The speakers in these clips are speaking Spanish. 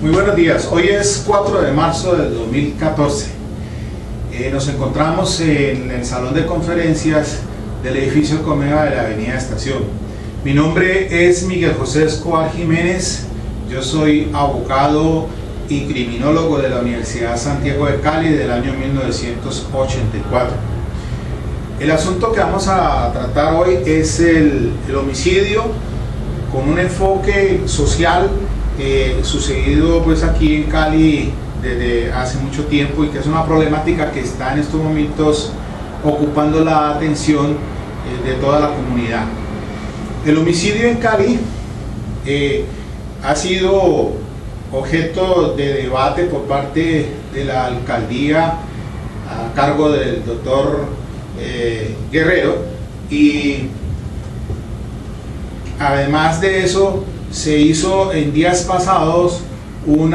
Muy buenos días, hoy es 4 de marzo del 2014. Nos encontramos en el salón de conferencias del edificio Comeva de la avenida Estación. Mi nombre es Miguel José Escobar Jiménez, yo soy abogado y criminólogo de la Universidad Santiago de Cali del año 1984. El asunto que vamos a tratar hoy es el homicidio con un enfoque social sucedido pues aquí en Cali desde hace mucho tiempo y que es una problemática que está en estos momentos ocupando la atención de toda la comunidad. El homicidio en Cali ha sido objeto de debate por parte de la alcaldía a cargo del doctor Guerrero, y además de eso se hizo en días pasados un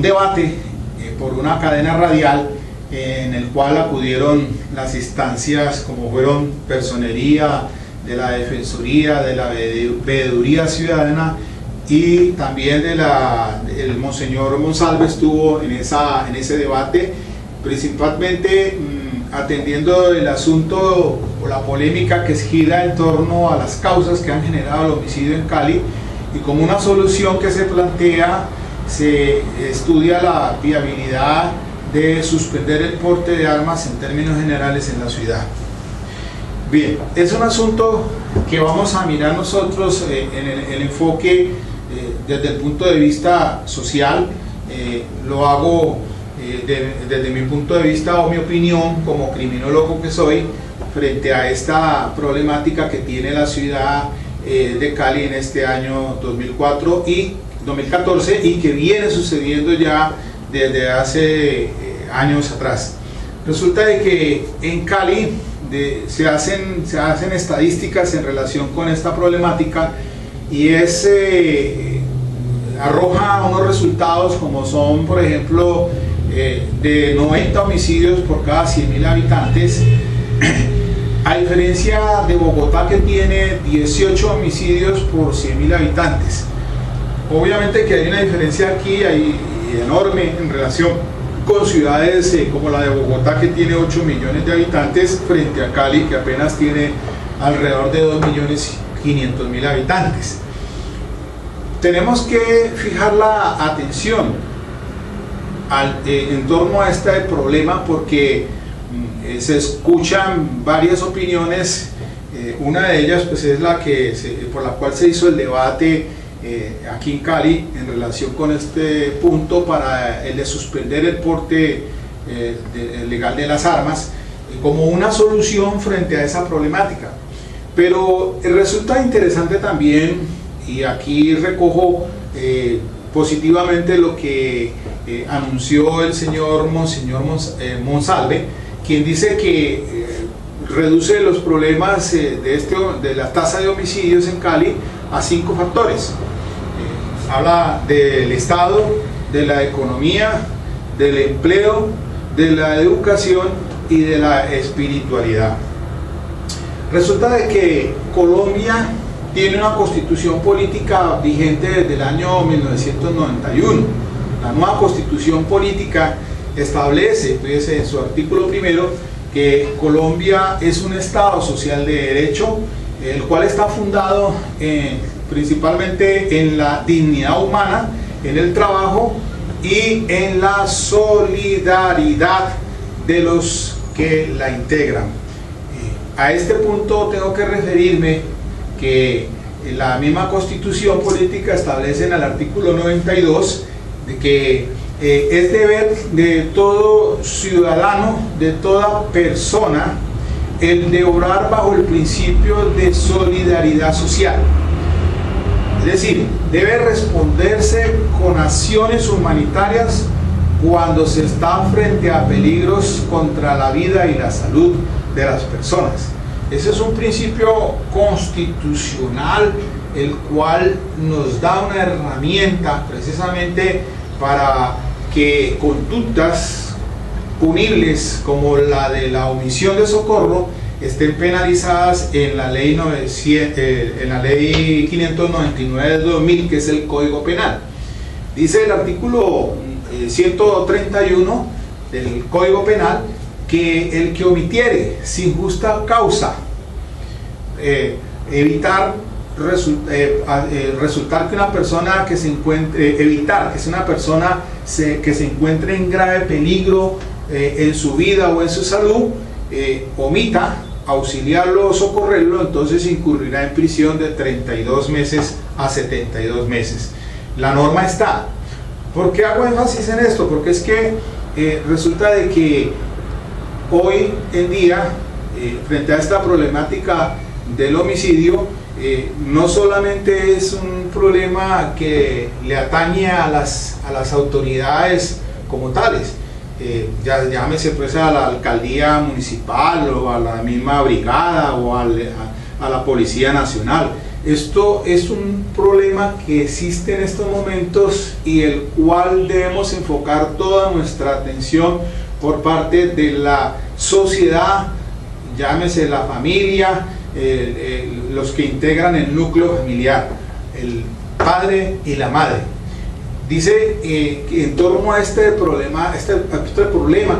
debate por una cadena radial en el cual acudieron las instancias como fueron Personería, de la Defensoría, de la Veeduría Ciudadana y también el Monseñor Monsalve estuvo en ese debate, principalmente atendiendo el asunto o la polémica que gira en torno a las causas que han generado el homicidio en Cali, y como una solución que se plantea, se estudia la viabilidad de suspender el porte de armas en términos generales en la ciudad. Bien, es un asunto que vamos a mirar nosotros en el enfoque desde el punto de vista social. Lo hago desde mi punto de vista o mi opinión como criminólogo que soy frente a esta problemática que tiene la ciudad de Cali en este año 2014 y que viene sucediendo ya desde hace años atrás. Resulta de que en Cali se hacen estadísticas en relación con esta problemática y arroja unos resultados como son, por ejemplo, de 90 homicidios por cada 100.000 habitantes, a diferencia de Bogotá, que tiene 18 homicidios por 100.000 habitantes. Obviamente que hay una diferencia aquí enorme en relación con ciudades como la de Bogotá, que tiene 8 millones de habitantes, frente a Cali, que apenas tiene alrededor de 2.500.000 habitantes. Tenemos que fijar la atención en torno a este problema porque se escuchan varias opiniones. Una de ellas pues es por la cual se hizo el debate aquí en Cali en relación con este punto para el de suspender el porte legal de las armas como una solución frente a esa problemática. Pero resulta interesante también, y aquí recojo positivamente lo que anunció el señor Monseñor Monsalve, quien dice que reduce los problemas de la tasa de homicidios en Cali a 5 factores. Habla del Estado, de la economía, del empleo, de la educación y de la espiritualidad. Resulta de que Colombia tiene una constitución política vigente desde el año 1991. La nueva constitución política establece, pues, en su artículo primero, que Colombia es un Estado social de derecho, el cual está fundado principalmente en la dignidad humana, en el trabajo y en la solidaridad de los que la integran. A este punto tengo que referirme que la misma constitución política establece en el artículo 92 de que es deber de todo ciudadano, de toda persona, el de obrar bajo el principio de solidaridad social. Es decir, debe responderse con acciones humanitarias cuando se está frente a peligros contra la vida y la salud de las personas. Ese es un principio constitucional, el cual nos da una herramienta precisamente para que conductas punibles como la de la omisión de socorro estén penalizadas en la ley 599 de 2000, que es el Código Penal. Dice el artículo 131 del Código Penal que el que omitiere sin justa causa evitar resultar que una persona que se encuentre, evitar que sea una persona que se encuentre en grave peligro en su vida o en su salud, omita auxiliarlo o socorrerlo, entonces incurrirá en prisión de 32 meses a 72 meses. La norma está. ¿Por qué hago énfasis en esto? Porque es que resulta de que hoy en día, frente a esta problemática del homicidio, no solamente es un problema que le atañe a las autoridades como tales, llámese pues a la alcaldía municipal o a la misma brigada o a la Policía Nacional. Esto es un problema que existe en estos momentos y el cual debemos enfocar toda nuestra atención por parte de la sociedad, llámese la familia, los que integran el núcleo familiar, el padre y la madre. Dice que en torno a este problema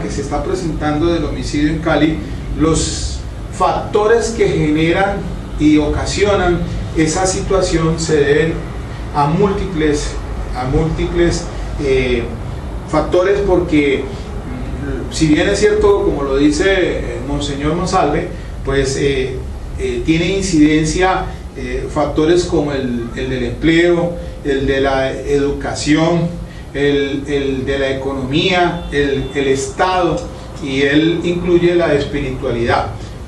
que se está presentando del homicidio en Cali, los factores que generan y ocasionan esa situación se deben a múltiples factores, porque si bien es cierto, como lo dice Monseñor Monsalve, pues tiene incidencia factores como el del empleo, el de la educación, el de la economía, el Estado, y él incluye la espiritualidad.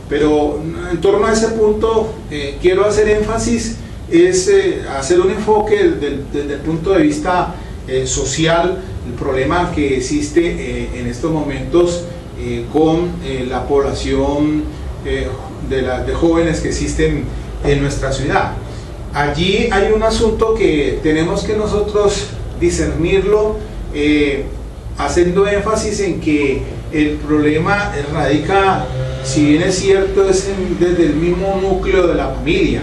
Pero en torno a ese punto quiero hacer énfasis, es hacer un enfoque desde el punto de vista social, el problema que existe en estos momentos con la población de jóvenes que existen en nuestra ciudad. Allí hay un asunto que tenemos que nosotros discernirlo, haciendo énfasis en que el problema radica, si bien es cierto, desde el mismo núcleo de la familia,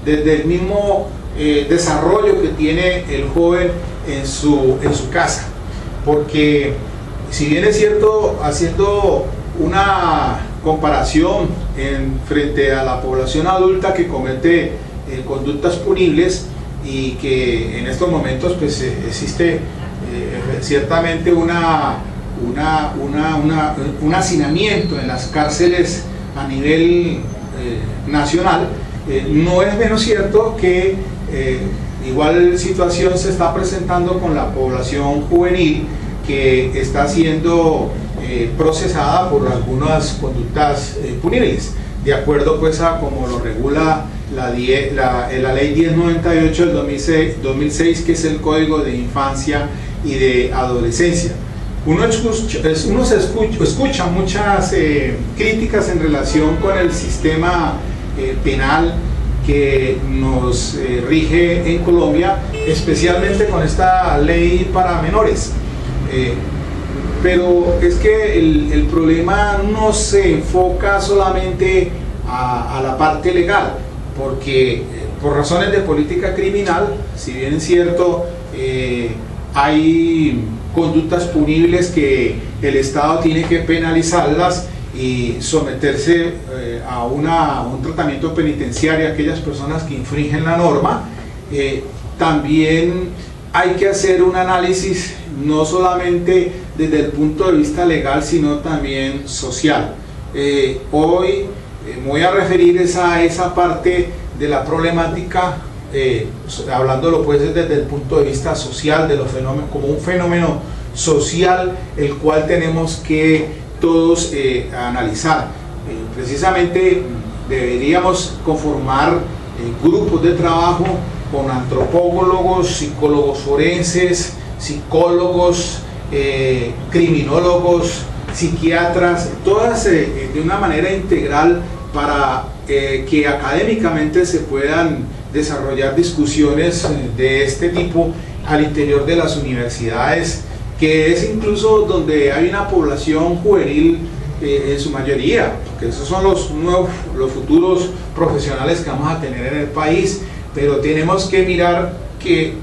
desde el mismo desarrollo que tiene el joven en su casa. Porque si bien es cierto, haciendo una comparación frente a la población adulta que comete conductas punibles, y que en estos momentos pues existe ciertamente un hacinamiento en las cárceles a nivel nacional, no es menos cierto que igual situación se está presentando con la población juvenil, que está siendo procesada por algunas conductas punibles, de acuerdo pues a como lo regula la ley 1098 del 2006, que es el Código de Infancia y de Adolescencia. Uno escucha muchas críticas en relación con el sistema penal que nos rige en Colombia, especialmente con esta ley para menores. Pero es que el problema no se enfoca solamente a la parte legal, porque por razones de política criminal, si bien es cierto, hay conductas punibles que el Estado tiene que penalizarlas y someterse a un tratamiento penitenciario a aquellas personas que infringen la norma. También hay que hacer un análisis no solamente desde el punto de vista legal, sino también social. Hoy me voy a referir a esa parte de la problemática, hablándolo pues desde el punto de vista social, de los fenómenos, como un fenómeno social, el cual tenemos que todos analizar. Precisamente deberíamos conformar grupos de trabajo con antropólogos, psicólogos forenses, psicólogos, criminólogos, psiquiatras, todas de una manera integral, para que académicamente se puedan desarrollar discusiones de este tipo al interior de las universidades, que es incluso donde hay una población juvenil en su mayoría, porque esos son los futuros profesionales que vamos a tener en el país. Pero tenemos que mirar que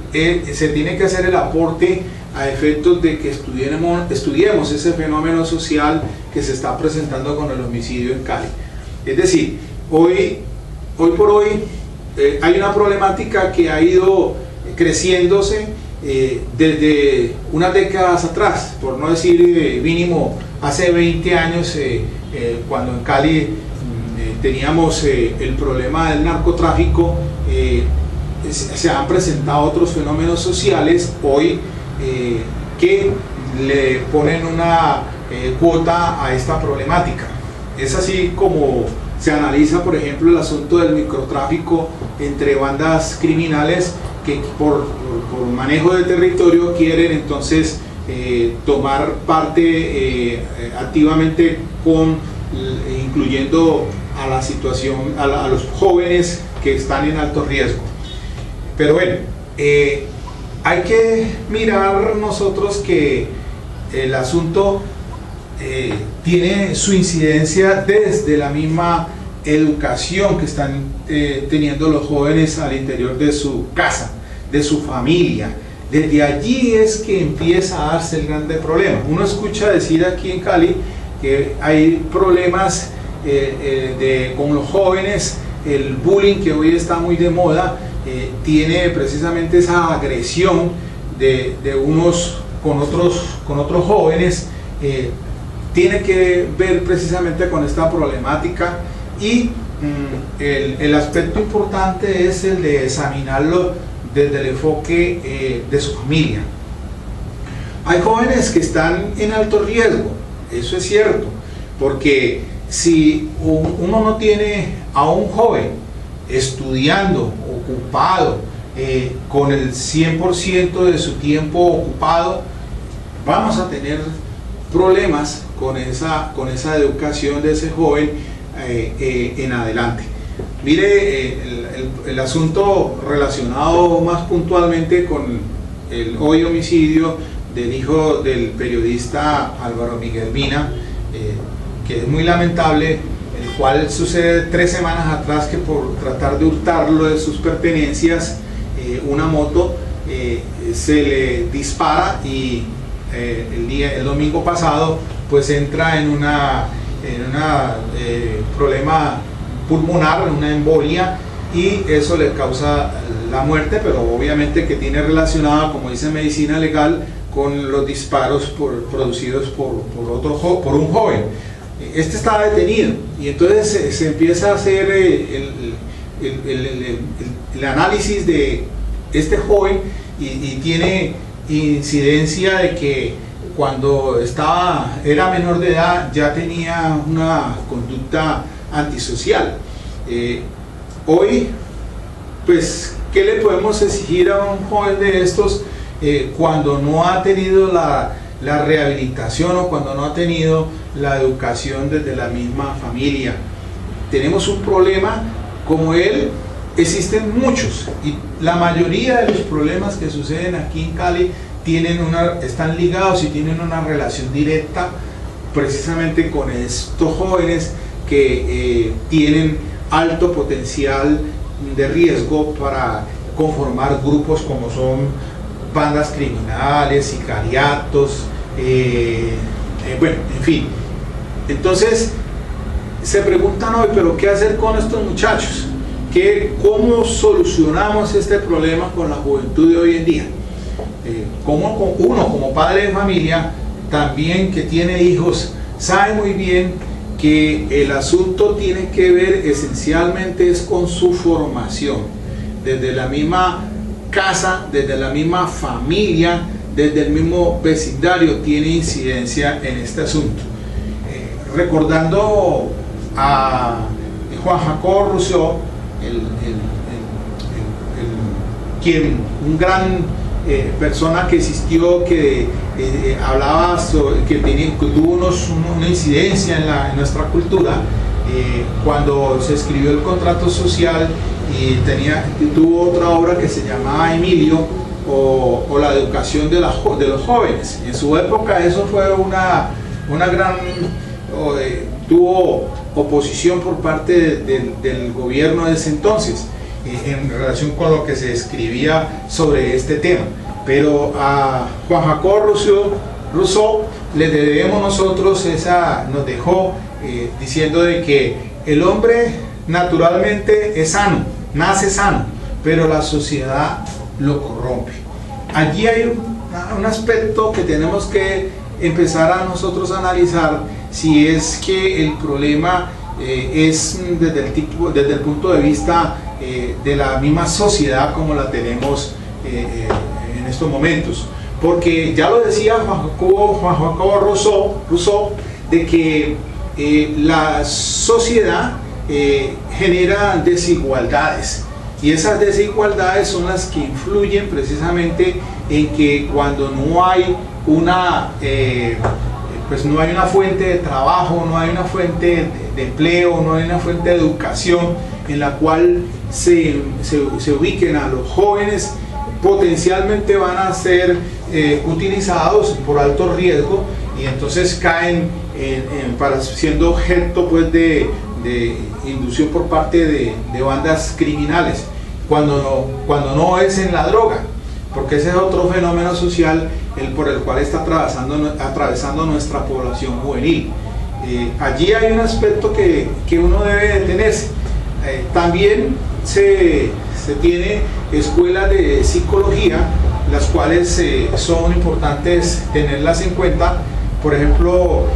se tiene que hacer el aporte a efectos de que estudiemos ese fenómeno social que se está presentando con el homicidio en Cali. Es decir, hoy por hoy hay una problemática que ha ido creciéndose desde unas décadas atrás, por no decir mínimo hace 20 años, cuando en Cali teníamos el problema del narcotráfico. Se han presentado otros fenómenos sociales hoy que le ponen una cuota a esta problemática. Es así como se analiza, por ejemplo, el asunto del microtráfico entre bandas criminales que por manejo de territorio quieren entonces tomar parte activamente incluyendo a la situación, a los jóvenes que están en alto riesgo. Pero bueno, hay que mirar nosotros que el asunto tiene su incidencia desde la misma educación que están teniendo los jóvenes al interior de su casa, de su familia. Desde allí es que empieza a darse el grande problema. Uno escucha decir aquí en Cali que hay problemas con los jóvenes, el bullying que hoy está muy de moda, tiene precisamente esa agresión de unos con otros jóvenes, tiene que ver precisamente con esta problemática, y el aspecto importante es el de examinarlo desde el enfoque de su familia. Hay jóvenes que están en alto riesgo, eso es cierto, porque si uno no tiene a un joven estudiando, ocupado, con el 100% de su tiempo ocupado, vamos a tener problemas con esa educación de ese joven en adelante. Mire, el asunto relacionado más puntualmente con el hoy homicidio del hijo del periodista Álvaro Miguel Mina, que es muy lamentable, el cual sucede 3 semanas atrás, que por tratar de hurtarlo de sus pertenencias, una moto se le dispara y el domingo pasado pues entra en una problema pulmonar, una embolia, y eso le causa la muerte, pero obviamente que tiene relacionada, como dice medicina legal, con los disparos producidos por un joven. Este está detenido y entonces se empieza a hacer el análisis de este joven y tiene incidencia de que cuando era menor de edad ya tenía una conducta antisocial. Hoy, pues, ¿qué le podemos exigir a un joven de estos cuando no ha tenido la rehabilitación o cuando no ha tenido la educación desde la misma familia? Tenemos un problema como él, existen muchos, y la mayoría de los problemas que suceden aquí en Cali están ligados y tienen una relación directa precisamente con estos jóvenes que tienen alto potencial de riesgo para conformar grupos como son bandas criminales, sicariatos, bueno, en fin. Entonces se preguntan hoy, pero ¿qué hacer con estos muchachos? ¿Cómo solucionamos este problema con la juventud de hoy en día? Uno como padre de familia, también que tiene hijos, sabe muy bien que el asunto tiene que ver esencialmente es con su formación, desde la misma casa, desde la misma familia, desde el mismo vecindario tiene incidencia en este asunto. Recordando a Juan Jacobo Rousseau, un gran persona que existió, que hablaba sobre, que tuvo una incidencia en nuestra cultura, cuando se escribió el contrato social, y tuvo otra obra que se llamaba Emilio, o la educación de los jóvenes. En su época eso fue una gran, tuvo oposición por parte del gobierno de ese entonces, en relación con lo que se escribía sobre este tema. Pero a Juan Jacobo Rousseau le debemos nosotros nos dejó diciendo de que el hombre naturalmente es sano, nace sano, pero la sociedad lo corrompe. Allí hay un aspecto que tenemos que empezar a nosotros a analizar, si es que el problema es desde el punto de vista de la misma sociedad como la tenemos en estos momentos. Porque ya lo decía Juan Jacobo Rousseau, de que la sociedad genera desigualdades, y esas desigualdades son las que influyen precisamente en que cuando no hay una fuente de trabajo, no hay una fuente de empleo, no hay una fuente de educación en la cual se ubiquen a los jóvenes, potencialmente van a ser utilizados por alto riesgo, y entonces caen siendo objeto pues de inducción por parte de bandas criminales, cuando no es en la droga, porque ese es otro fenómeno social por el cual está atravesando nuestra población juvenil. Allí hay un aspecto que uno debe detenerse. También se tiene escuelas de psicología, las cuales son importantes tenerlas en cuenta. Por ejemplo,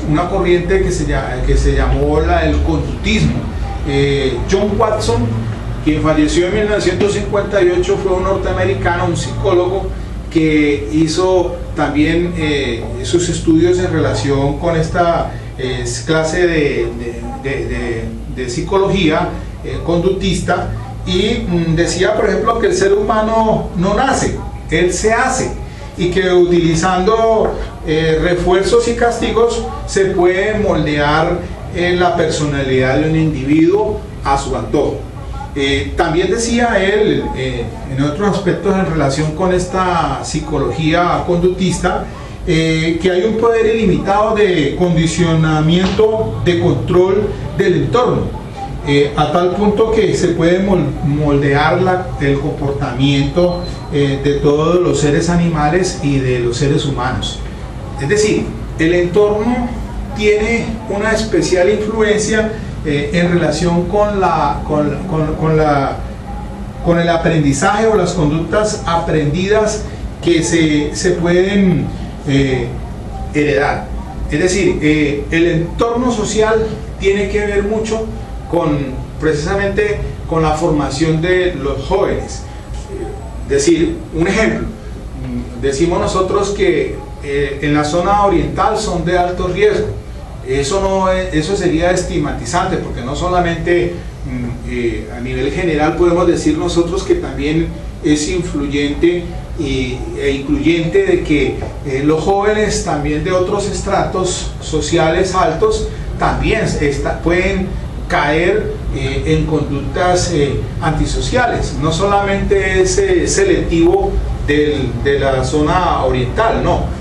una corriente que se llamó el conductismo. John Watson, quien falleció en 1958, fue un norteamericano, un psicólogo, que hizo también sus estudios en relación con esta clase de psicología conductista, y decía, por ejemplo, que el ser humano no nace, él se hace, y que utilizando refuerzos y castigos se puede moldear la personalidad de un individuo a su antojo. También decía él, en otros aspectos en relación con esta psicología conductista, que hay un poder ilimitado de condicionamiento, de control del entorno, a tal punto que se puede moldear el comportamiento de todos los seres animales y de los seres humanos. Es decir, el entorno tiene una especial influencia en relación con el aprendizaje o las conductas aprendidas que se pueden heredar. Es decir, el entorno social tiene que ver mucho precisamente con la formación de los jóvenes. Decir, un ejemplo, decimos nosotros que en la zona oriental son de alto riesgo. Eso sería estigmatizante, porque no solamente a nivel general podemos decir nosotros que también es influyente e incluyente de que los jóvenes también de otros estratos sociales altos también pueden caer en conductas antisociales. No solamente es selectivo de la zona oriental, no.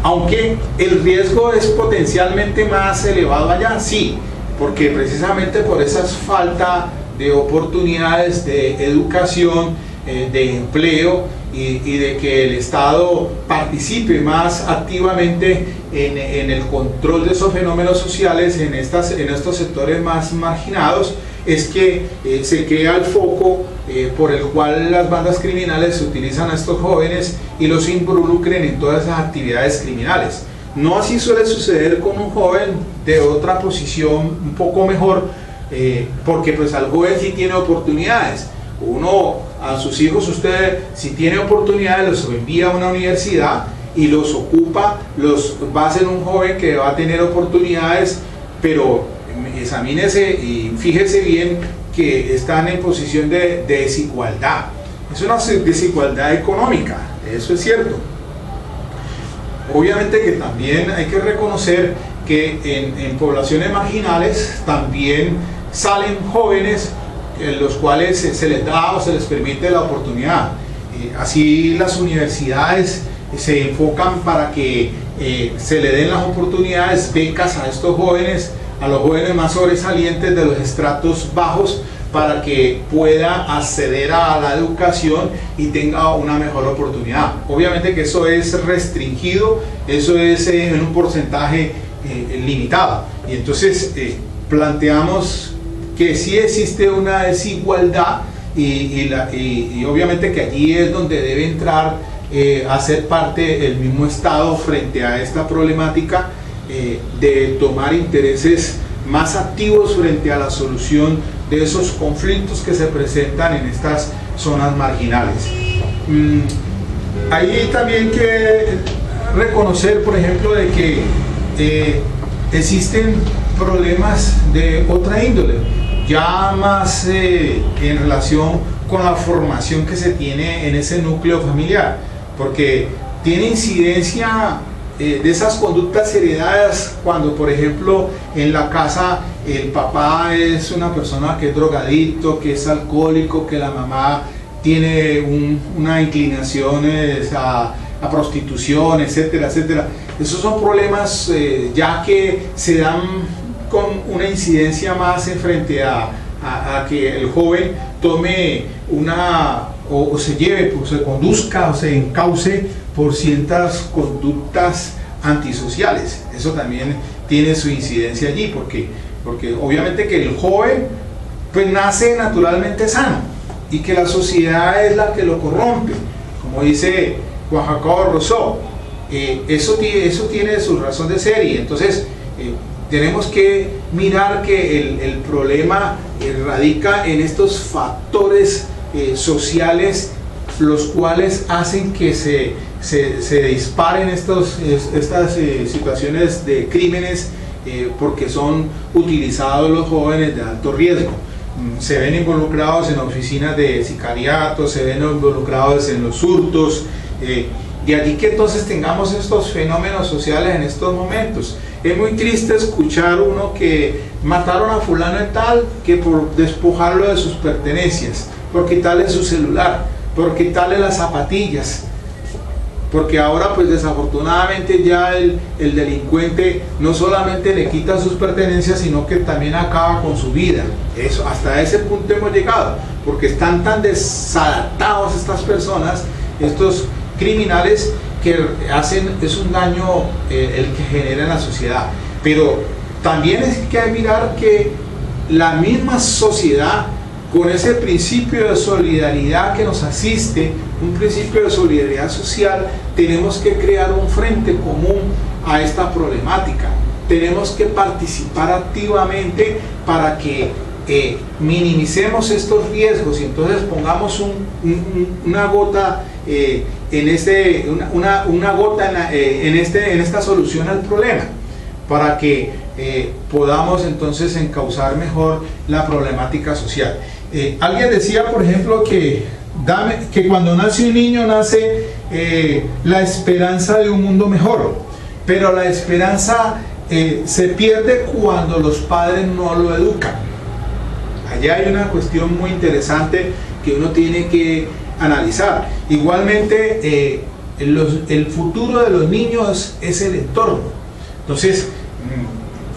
Aunque el riesgo es potencialmente más elevado allá, sí, porque precisamente por esa falta de oportunidades de educación, de empleo y de que el Estado participe más activamente en el control de esos fenómenos sociales en estos sectores más marginados, es que se crea el foco por el cual las bandas criminales utilizan a estos jóvenes y los involucren en todas esas actividades criminales. No así suele suceder con un joven de otra posición un poco mejor, porque pues al joven sí tiene oportunidades. A sus hijos, usted si tiene oportunidades los envía a una universidad y los ocupa, va a ser un joven que va a tener oportunidades, pero examínese y fíjese bien que están en posición de desigualdad. Es una desigualdad económica, eso es cierto. Obviamente que también hay que reconocer que en poblaciones marginales también salen jóvenes los cuales se les da o se les permite la oportunidad. Así las universidades se enfocan para que se le den las oportunidades, becas a estos jóvenes, a los jóvenes más sobresalientes de los estratos bajos, para que pueda acceder a la educación y tenga una mejor oportunidad. Obviamente que eso es restringido, eso es en un porcentaje limitado, y entonces planteamos que sí existe una desigualdad y obviamente que allí es donde debe entrar a ser parte el mismo Estado frente a esta problemática, de tomar intereses más activos frente a la solución de esos conflictos que se presentan en estas zonas marginales. Hay también que reconocer, por ejemplo, de que existen problemas de otra índole, ya más en relación con la formación que se tiene en ese núcleo familiar, porque tiene incidencia de esas conductas heredadas cuando, por ejemplo, en la casa el papá es una persona que es drogadicto, que es alcohólico, que la mamá tiene una inclinación a prostitución, etcétera, etcétera. Esos son problemas ya que se dan con una incidencia más en frente a que el joven tome o se lleve, pues, se conduzca o se encauce por ciertas conductas antisociales. Eso también tiene su incidencia allí, porque obviamente que el joven pues nace naturalmente sano y que la sociedad es la que lo corrompe, como dice Juan Jacobo Rousseau. Eso tiene su razón de ser, y entonces tenemos que mirar que el problema radica en estos factores sociales, los cuales hacen que se disparen estas situaciones de crímenes, porque son utilizados los jóvenes de alto riesgo. Se ven involucrados en oficinas de sicariato, se ven involucrados en los hurtos, de allí que entonces tengamos estos fenómenos sociales en estos momentos. Es muy triste escuchar uno que mataron a fulano de tal, que por despojarlo de sus pertenencias, por quitarle su celular, por quitarle las zapatillas, porque ahora pues desafortunadamente ya el delincuente no solamente le quita sus pertenencias, sino que también acaba con su vida. Hasta ese punto hemos llegado, porque están tan desadaptados estas personas, estos criminales, que es un daño el que genera en la sociedad. Pero también es que hay que mirar que la misma sociedad, con ese principio de solidaridad que nos asiste, un principio de solidaridad social, tenemos que crear un frente común a esta problemática. Tenemos que participar activamente para que minimicemos estos riesgos, y entonces pongamos una gota en esta solución al problema, para que podamos entonces encauzar mejor la problemática social. Alguien decía, por ejemplo, que cuando nace un niño nace la esperanza de un mundo mejor, pero la esperanza se pierde cuando los padres no lo educan. Allá hay una cuestión muy interesante que uno tiene que analizar. Igualmente, el futuro de los niños es el entorno. Entonces,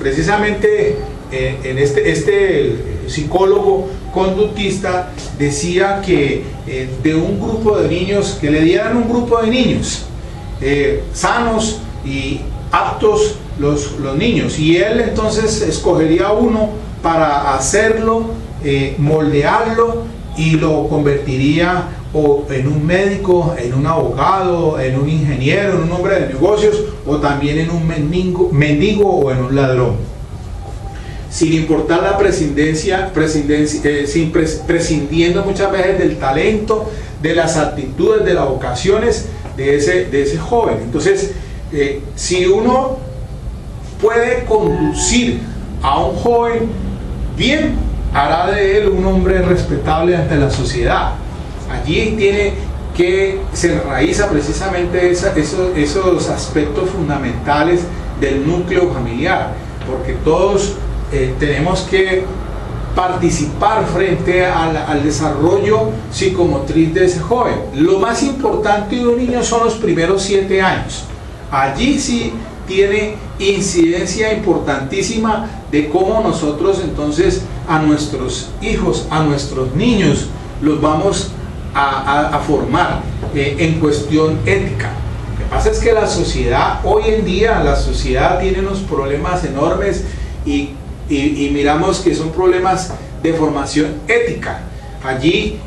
precisamente en este psicólogo conductista decía que de un grupo de niños, que le dieran un grupo de niños sanos y aptos los niños, y él entonces escogería uno para hacerlo, moldearlo, y lo convertiría o en un médico, en un abogado, en un ingeniero, en un hombre de negocios, o también en un mendigo o en un ladrón, sin importar la prescindiendo muchas veces del talento, de las actitudes, de las vocaciones de ese joven. Entonces, si uno puede conducir a un joven bien, hará de él un hombre respetable ante la sociedad. Allí tiene que se enraiza precisamente esos aspectos fundamentales del núcleo familiar, porque todos tenemos que participar frente al desarrollo psicomotriz de ese joven. Lo más importante de un niño son los primeros 7 años. Allí sí tiene incidencia importantísima de cómo nosotros entonces a nuestros hijos, a nuestros niños, los vamos a formar en cuestión ética. Lo que pasa es que la sociedad, hoy en día, la sociedad tiene unos problemas enormes y miramos que son problemas de formación ética. Allí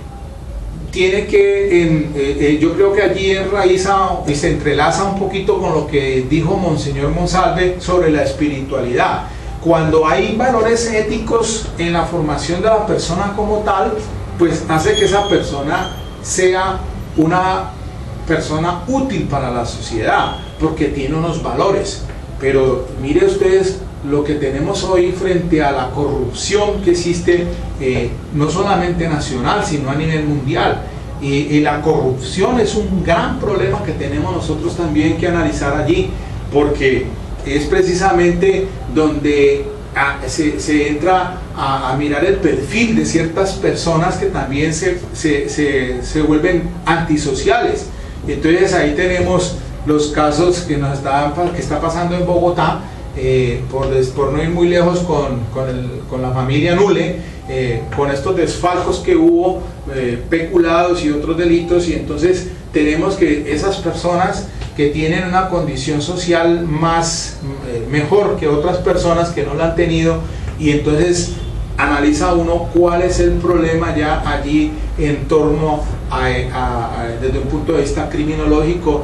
tiene que, yo creo que allí enraiza y se entrelaza un poquito con lo que dijo Monseñor Monsalve sobre la espiritualidad. Cuando hay valores éticos en la formación de la persona como tal, pues hace que esa persona sea una persona útil para la sociedad, porque tiene unos valores. Pero mire ustedes lo que tenemos hoy frente a la corrupción que existe, no solamente nacional, sino a nivel mundial. Y la corrupción es un gran problema que tenemos nosotros también que analizar allí, porque es precisamente donde se entra a mirar el perfil de ciertas personas que también se vuelven antisociales. Entonces ahí tenemos los casos que está pasando en Bogotá, por no ir muy lejos con la familia Nule, con estos desfalcos que hubo, peculados y otros delitos, y entonces tenemos que esas personas que tienen una condición social mejor que otras personas que no la han tenido, y entonces analiza uno cuál es el problema ya allí en torno desde un punto de vista criminológico,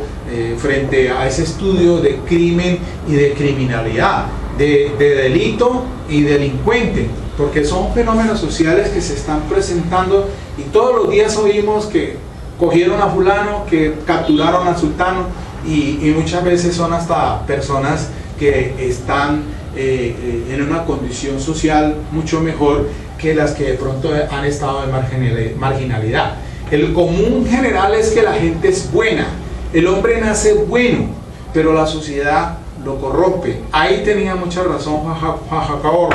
frente a ese estudio de crimen y de criminalidad, de delito y delincuente, porque son fenómenos sociales que se están presentando y todos los días oímos que cogieron a fulano, que capturaron a sultano, y muchas veces son hasta personas que están en una condición social mucho mejor que las que de pronto han estado de marginalidad. El común general es que la gente es buena, el hombre nace bueno, pero la sociedad lo corrompe. Ahí tenía mucha razón Jacobo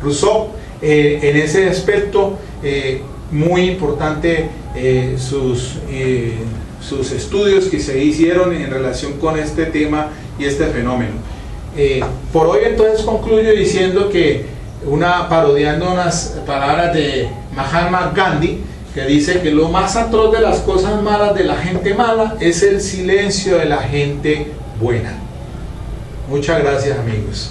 Rousseau en ese aspecto, muy importante sus estudios que se hicieron en relación con este tema y este fenómeno. Por hoy entonces concluyo diciendo que parodiando unas palabras de Mahatma Gandhi, que dice que lo más atroz de las cosas malas de la gente mala es el silencio de la gente buena. Muchas gracias, amigos.